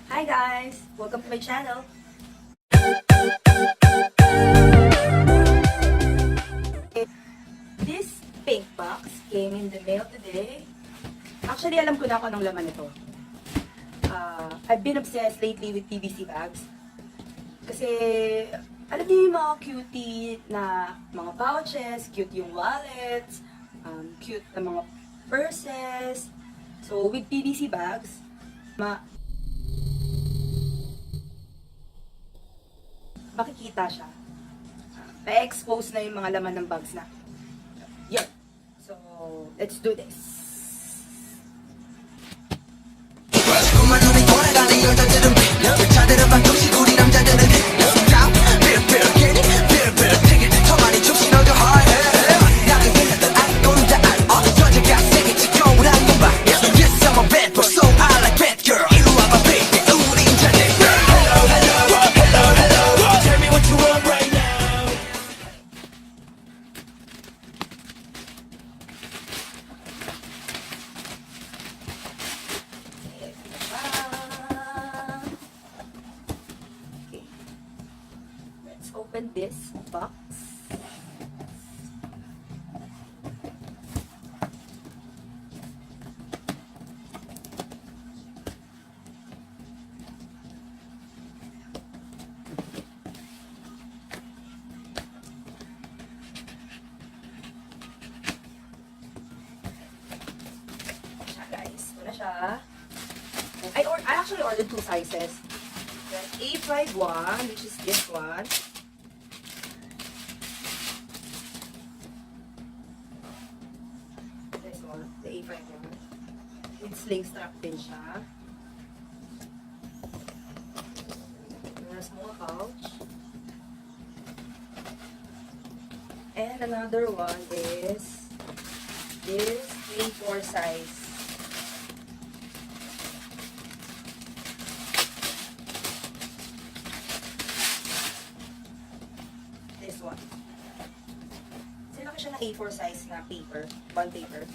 Hi guys! Welcome to my channel! This pink box came in the mail today. Actually, alam ko na kung anong laman nito. I've been obsessed lately with PVC bags. Kasi, alam niyo yung mga cutie na mga pouches, cute yung wallets, cute na mga purses. So, with PVC bags, makikita siya. Na-expose na yung mga laman ng bags na. Yun. So, let's do this. Open this box. Guys, wala siya. I actually ordered 2 sizes. The A5 one, which is this one. The A5 one. With sling strap din siya. There's a small pouch. And another one is this A4 size. This one. Sinaki siya ng A4 size na paper, bond paper.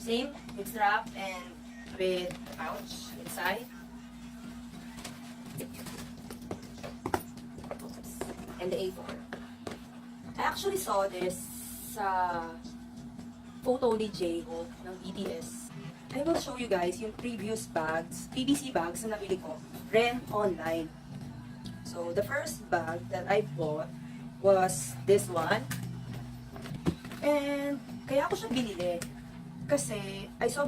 Same with strap and with pouch inside. And the A4. I actually saw this sa photo ni JHOPE ng BTS. I will show you guys yung previous bags, PVC bags na nabili ko, rent online. So, the first bag that I bought was this one. And, kaya ako siya binili. Kasi, I saw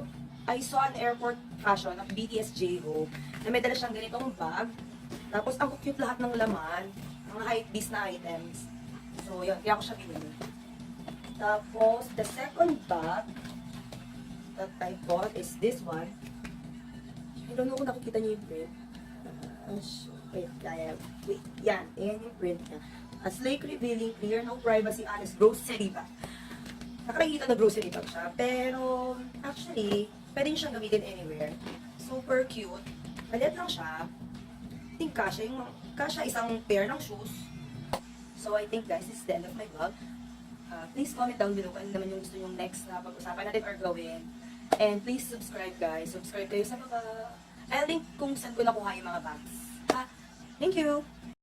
an airport fashion of BTS JHOPE na may dala siyang ganitong bag. Tapos, ang cute lahat ng laman, mga hypebeast na items. So, yun, kaya ako siya binili. Tapos, the second bag that I bought is this one. I don't know kung nakikita niyo yung print. Wait, yan. Ayan yung print niya. A sleek, revealing, clear, no privacy, honest, grocery bag. Nakakita na grocery bag siya. Pero, actually, pwede nyo siyang gamitin anywhere. Super cute. Maliit lang siya. I think kasha isang pair ng shoes. So, I think guys, this is the end of my vlog. Please comment down below kung ano naman yung gusto yung next na pag-usapan natin or gawin. And please subscribe guys. Subscribe kayo sa mga... I'll link kung saan ko nakuha yung mga bags. Thank you!